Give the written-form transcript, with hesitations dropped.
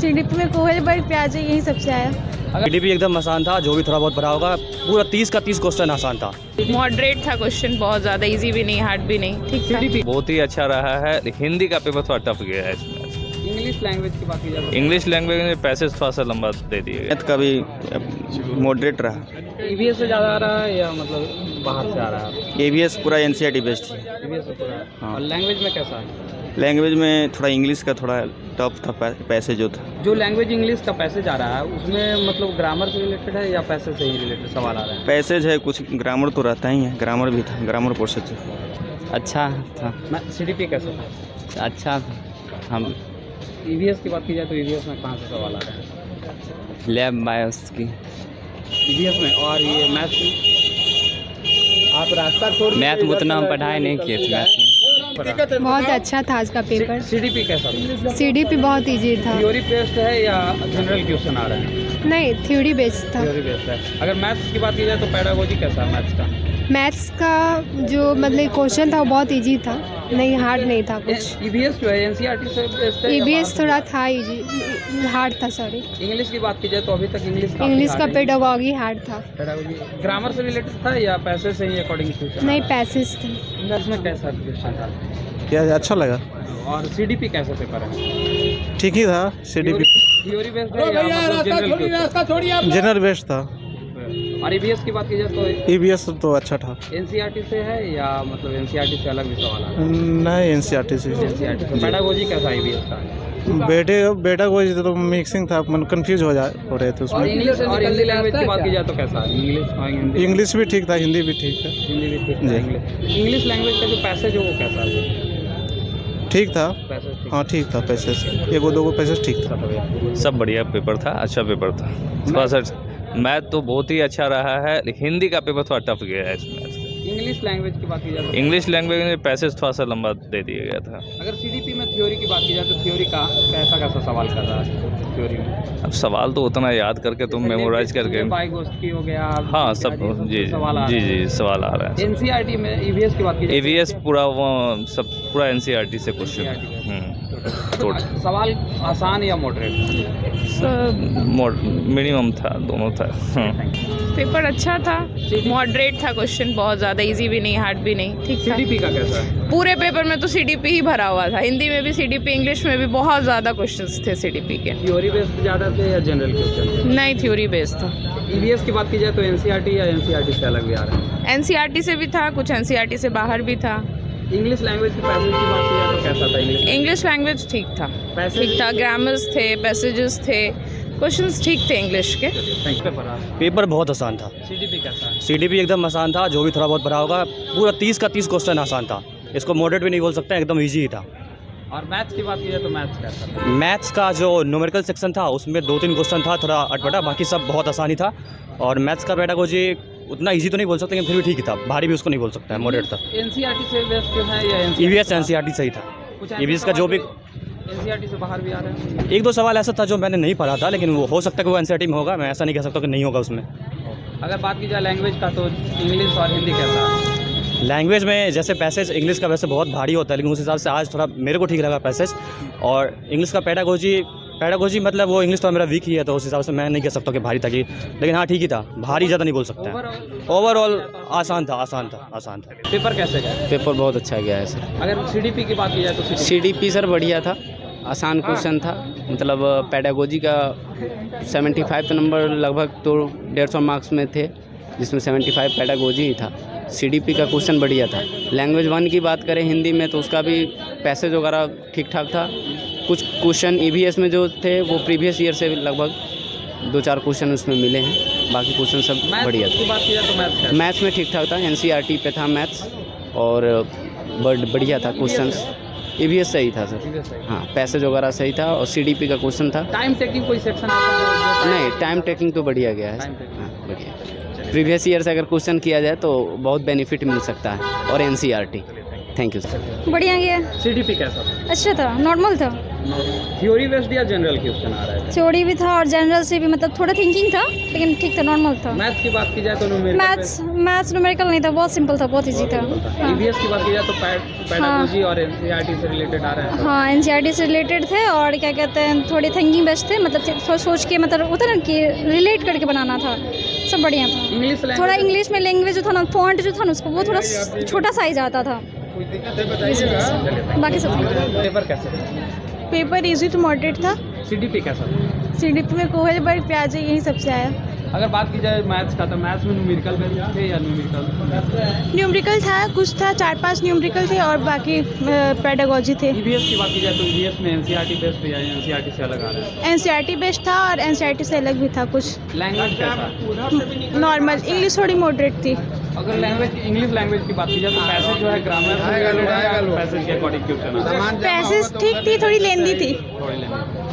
CDP में कोहल but प्याज यही सबसे आया। सीडीपी एकदम आसान था, जो भी थोड़ा बहुत भरा होगा पूरा 30 का 30 क्वेश्चन आसान था। मॉडरेट था क्वेश्चन, बहुत ज़्यादा इजी भी नहीं हार्ड भी नहीं, ठीक था। बहुत ही अच्छा रहा है। हिंदी का पेपर थोड़ा टफ गया है इसमें। इंग्लिश लैंग्वेज की बात की जाए इंग्लिश लैंग्वेज में पैसेज थोड़ा सा लंबा दे दिए गए। मैथ का भी मॉडरेट रहा। ईवीएस से ज़्यादा आ रहा है या मतलब बाहर से आ रहा है? एबीएस पूरा एनसीईआरटी बेस्ड है। ईवीएस से पूरा हाँ। और लैंग्वेज में कैसा है? लैंग्वेज में थोड़ा इंग्लिश का थोड़ा टफ था पैसेज जो था। जो लैंग्वेज इंग्लिश का पैसेज आ रहा है उसमें मतलब ग्रामर से रिलेटेड है या पैसेज से ही रिलेटेड सवाल आ रहा है? पैसेज है, कुछ ग्रामर तो रहता ही है, ग्रामर भी था, ग्रामर पोर्शन से अच्छा था। सीडीपी कैसा था? अच्छा था। हम ईवीएस की बात की जाए तो ईवीएस में कहाँ से सवाल आ रहा है? लैब बायोस की ईवीएस में। और ये मैथ्स में आप रास्ता छोड़ मैथ में उतना हम पढ़ाई नहीं किए थे। मैथ में बहुत अच्छा था आज का पेपर। सीडीपी कैसा था? सीडीपी बहुत इजी था। थ्योरी बेस्ड है या जनरल क्वेश्चन आ रहा है? नहीं, थ्योरी बेस्ड था। थ्योरी बेस्ड है। अगर मैथ्स की बात की जाए तो पेडागोजी कैसा है मैथ्स का? मैथ्स का जो मतलब क्वेश्चन था वो बहुत इजी था, नहीं हार्ड नहीं था कुछ। ईवीएस जो है एनसीईआरटी से बेस्ड है या ईवीएस बाहर थोड़ा था इजी, हार्ड था सॉरी। से? इंग्लिश की बात की जाए तो अभी तक इंग्लिश इंग्लिश का पेडागॉजी हार्ड था। ग्रामर से रिलेटेड था या पैसे से ही अकॉर्डिंग टू? नहीं, पैसेज थे। इंग्लिश में कैसा क्वेश्चन था? क्या अच्छा लगा। और सीडीपी कैसा पेपर है? ठीक ही था। सीडीपी थ्योरी बेस्ड है या मतलब जनरल? जनरल बेस्ड था। और ईवीएस की बात की जाए तो ईवीएस तो अच्छा था। एनसीईआरटी से है या मतलब एनसीईआरटी से अलग भी सवाल आ रहा है? नहीं, एनसीईआरटी से। एनसीईआरटी से। पेडागोजी कैसा ईवीएस का? बेटा को तो मिक्सिंग था, मन कंफ्यूज हो रहे थे और उसमें। इंग्लिश और हिंदी लैंग्वेज की बात की जाए तो कैसा है? इंग्लिश और हिंदी? इंग्लिश भी ठीक था, हिंदी भी ठीक है। हिंदी भी ठीक है। इंग्लिश लैंग्वेज का जो पैसेज है वो कैसा है? ठीक था। पैसेज ठीक हाँ ठीक था, पैसेज एगो दो पैसेज ठीक था। सब बढ़िया पेपर था, अच्छा पेपर था। थोड़ा सा मैथ तो बहुत ही अच्छा रहा है। हिंदी का पेपर थोड़ा टफ गया है इसमें। इंग्लिश लैंग्वेज की बात की जाए तो? इंग्लिश लैंग्वेज में पैसेज थोड़ा सा लंबा दे दिया गया था। अगर सीडीपी में थ्योरी की बात की जाए तो थ्योरी का कैसा सवाल कर रहा है थ्योरी में? अब सवाल तो उतना याद करके तुम मेमोराइज करके। बाइगोस्की हो गया। हाँ सब जी जी सवाल आ रहा है। एनसीईआरटी में ईवीएस की बात की जाए? ईवीएस पूरा वो सब पूरा एनसीईआरटी से क्वेश्चन। सवाल आसान या मॉडरेट? मिनिमम था, दोनों था। पेपर अच्छा था, मॉडरेट था क्वेश्चन, बहुत ज़्यादा इजी भी नहीं हार्ड भी नहीं, ठीक था। सीडीपी का कैसा है? पूरे पेपर में तो सीडीपी ही भरा हुआ था, हिंदी में भी सीडीपी, इंग्लिश में भी बहुत ज़्यादा क्वेश्चंस थे सीडीपी के। थ्योरी बेस्ड ज़्यादा थे या जनरल क्वेश्चन? नहीं, थ्योरी बेस्ड था। ईवीएस की बात की जाए तो एनसीईआरटी या एनसीईआरटी से अलग भी आ रहा है? एनसीईआरटी से भी था, कुछ एनसीईआरटी से बाहर भी था। इंग्लिश लैंग्वेज की पैसेज की बात की जाए तो कैसा था? इंग्लिश लैंग्वेज ठीक था, ठीक था। ग्रामर्स थे, पैसेजेस थे, क्वेश्चंस ठीक थे इंग्लिश के। पेपर बहुत आसान था। सीडीपी कैसा है? सीडीपी एकदम आसान था, जो भी थोड़ा बहुत भरा होगा पूरा 30 का 30 क्वेश्चन आसान था। इसको मॉडरेट भी नहीं बोल सकते, एकदम इजी ही था। और मैथ्स की बात की जाए तो मैथ्स कैसा था? मैथ्स का जो न्यूमेरिकल सेक्शन था उसमें 2-3 क्वेश्चन था थोड़ा अटपटा, बाकी सब बहुत आसानी था। और मैथ्स का पेडागोजी उतना इजी तो नहीं बोल सकते, लेकिन फिर भी ठीक था, भारी भी उसको नहीं बोल सकता है, मॉडरेट था। एनसीईआरटी से बेस्ड है या ईवीएस एनसीईआरटी सही था। ईवीएस का जो भी एनसीईआरटी से बाहर भी आ रहा है? एक दो सवाल ऐसा था जो मैंने नहीं पढ़ा था, लेकिन वो हो सकता है कि वो एनसीईआरटी में होगा, मैं ऐसा नहीं कह सकता कि नहीं होगा उसमें। अगर बात की जाए लैंग्वेज का तो इंग्लिश और हिंदी कैसा है? लैंग्वेज में जैसे पैसेज इंग्लिश का वैसे बहुत भारी होता है, लेकिन उस हिसाब से आज थोड़ा मेरे को ठीक लगा पैसेज। और इंग्लिश का पेडागोजी मतलब वो इंग्लिश तो मेरा वीक ही है, तो उस हिसाब से मैं नहीं कह सकता कि भारी था कि, लेकिन हाँ ठीक ही था, भारी ज़्यादा नहीं बोल सकता है। ओवरऑल आसान था। पेपर कैसे गया? पेपर बहुत अच्छा गया है सर। अगर सीडीपी की बात की जाए तो सीडीपी सर बढ़िया था, आसान क्वेश्चन था। मतलब पेडागोजी का 75 नंबर लगभग तो 150 मार्क्स में थे, जिसमें 75 पेडागोजी ही था। सीडीपी का क्वेश्चन बढ़िया था। लैंग्वेज 1 की बात करें हिंदी में तो उसका भी पैसेज वगैरह ठीक ठाक था। कुछ क्वेश्चन ईवीएस में जो थे वो प्रीवियस ईयर से लगभग 2-4 क्वेश्चन उसमें मिले हैं, बाकी क्वेश्चन सब बढ़िया की बात की जाए तो मैथ्स में ठीक ठाक था। एनसीईआरटी पे था मैथ्स और बढ़िया था क्वेश्चंस। ईवीएस सही था सर, हाँ पैसेज वगैरह सही था। और सीडीपी का क्वेश्चन था। टाइम टेकिंग कोई सेक्शन आता है? नहीं, टाइम टेकिंग तो बढ़िया गया है, हाँ बढ़िया। प्रीवियस ईयर से अगर क्वेश्चन किया जाए तो बहुत बेनिफिट मिल सकता है। और एनसीईआरटी। Thank you sir. बढ़िया गया। सीडीपी कैसा था? अच्छा था, नॉर्मल था। थ्योरी बेस्ड या जनरल क्वेश्चन आ रहा है? थ्योरी भी था और जनरल से भी, मतलब थोड़ा थिंकिंग था लेकिन ठीक था, नॉर्मल था। मैथ्स की बात की जाए तो मैथ्स न्यूमेरिकल नहीं था, बहुत सिंपल था, बहुत इजी था। हाँ। ईवीएस की बात की जाए तो पेडागोजी और एनसीईआरटी से रिलेटेड आ रहा है। हाँ, एनसीईआरटी से रिलेटेड थे और क्या कहते हैं, थोड़ी थिंकिंग बेस्ड थे, मतलब थोड़ा सोच के, मतलब होता ना कि रिलेट करके बनाना था, सब बढ़िया था। इंग्लिश थोड़ा इंग्लिश में लैंग्वेज जो था ना, फॉन्ट जो था ना उसको, वो थोड़ा छोटा साइज आता था, बाकी सब पेपर कैसे था? पेपर इजी टू मॉडरेट था। सीडीपी कैसा था? सीडीपी में कोहल बर्ग प्याजे यही सबसे आया। अगर बात की जाए मैथ्स का तो मैथ्स में न्यूमेरिकल बेस्ड थे या न्यूमेरिकल था, कुछ था, 4-5 न्यूमेरिकल थे और बाकी पेडागोजी थे। ईवीएस की बात की जाए तो ईवीएस में एनसीईआरटी बेस्ड या एनसीईआरटी से अलग आ रहा है? एनसीईआरटी बेस्ड था और एनसीईआरटी से अलग भी था कुछ। लैंग्वेज कैसा? नॉर्मल, इंग्लिश थोड़ी मॉडरेट थी। अगर इंग्लिश लैंग्वेज की बात की जाए तो पैसेज जो है ग्रामर पैसेज के अकॉर्डिंग क्वेश्चन पैसेज ठीक थी, थोड़ी लेंदी थी। थोड़ी लेंदी